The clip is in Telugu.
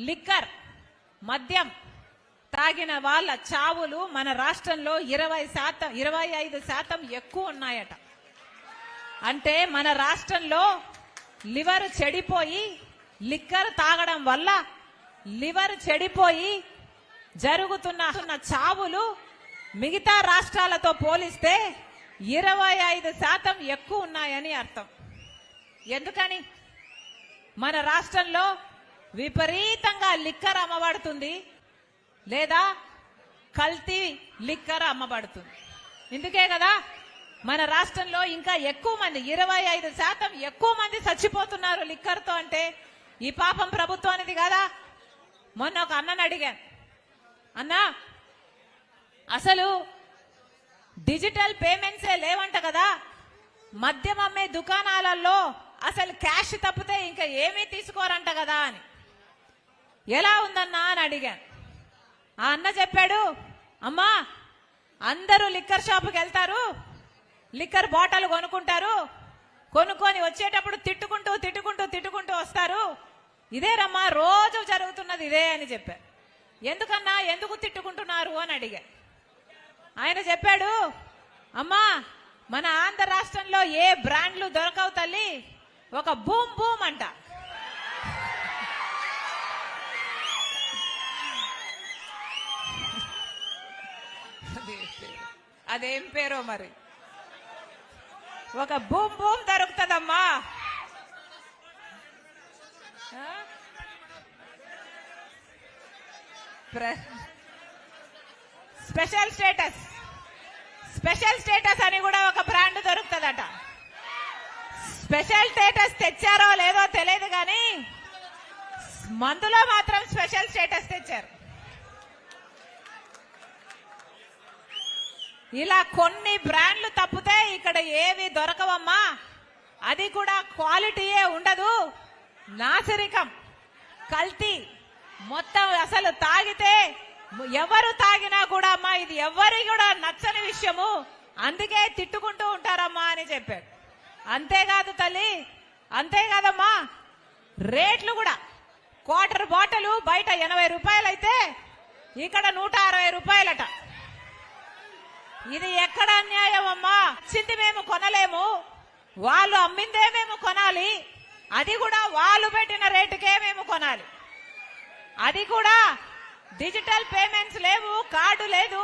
లిక్కర్ మద్యం తాగిన వాళ్ళ చావులు మన రాష్ట్రంలో 25% ఎక్కువ ఉన్నాయట. అంటే మన రాష్ట్రంలో లివర్ చెడిపోయి లిక్కర్ తాగడం వల్ల లివర్ చెడిపోయి జరుగుతున్న చావులు మిగతా రాష్ట్రాలతో పోలిస్తే 25% ఎక్కువ ఉన్నాయని అర్థం. ఎందుకని? మన రాష్ట్రంలో విపరీతంగా లిక్కర్ అమ్మబడుతుంది లేదా కల్తీ లిక్కర్ అమ్మబడుతుంది. ఇందుకే కదా మన రాష్ట్రంలో ఇంకా ఎక్కువ మంది 25% ఎక్కువ మంది చచ్చిపోతున్నారు లిక్కర్తో. అంటే ఈ పాపం ప్రభుత్వానిది కదా. మొన్న ఒక అన్నని అడిగాను, అన్నా అసలు డిజిటల్ పేమెంట్సే లేవంట కదా, మద్యం అమ్మే దుకాణాలలో అసలు క్యాష్ తప్పితే ఇంకా ఏమీ తీసుకోరంట కదా అని. ఎలా ఉందన్నా అని అడిగాను. ఆ అన్న చెప్పాడు, అమ్మా అందరూ లిక్కర్ షాపుకి వెళ్తారు, లిక్కర్ బాటిల్ కొనుక్కుంటారు, కొనుక్కొని వచ్చేటప్పుడు తిట్టుకుంటూ వస్తారు. ఇదేరమ్మా రోజు జరుగుతున్నది ఇదే అని చెప్పారు. ఎందుకన్నా ఎందుకు తిట్టుకుంటున్నారు అని అడిగా. ఆయన చెప్పాడు, అమ్మా మన ఆంధ్ర రాష్ట్రంలో ఏ బ్రాండ్లు దొరకవు తల్లి, ఒక బూమ్ బూమ్ అంట. అదేం పేరో మరి, ఒక బూమ్ బూమ్ దొరుకుతుందమ్మా. స్పెషల్ స్టేటస్ అని కూడా ఒక బ్రాండ్ దొరుకుతుందట. స్పెషల్ స్టేటస్ తెచ్చారో లేదో తెలియదు కానీ మందులో మాత్రం స్పెషల్ స్టేటస్ తెచ్చారు. ఇలా కొన్ని బ్రాండ్లు తప్పితే ఇక్కడ ఏవి దొరకవమ్మా. అది కూడా క్వాలిటీయే ఉండదు, నాసిరికం, కల్తీ మొత్తం. అసలు తాగితే ఎవరు తాగినా కూడా అమ్మా ఇది ఎవరి కూడా నచ్చని విషయము, అందుకే తిట్టుకుంటూ ఉంటారమ్మా అని చెప్పాడు. అంతేకాదు తల్లి, అంతేకాదమ్మా రేట్లు కూడా క్వార్టర్ బాటిల్ బయట 80 రూపాయలు అయితే ఇక్కడ 160 రూపాయలట. ఇది ఎక్కడ అన్యాయం అమ్మా? చింది మేము కొనలేము, వాళ్ళు అమ్మిందే మేము కొనాలి, అది కూడా వాళ్ళు పెట్టిన రేటుకే మేము కొనాలి. అది కూడా డిజిటల్ పేమెంట్స్ లేవు, కార్డు లేదు,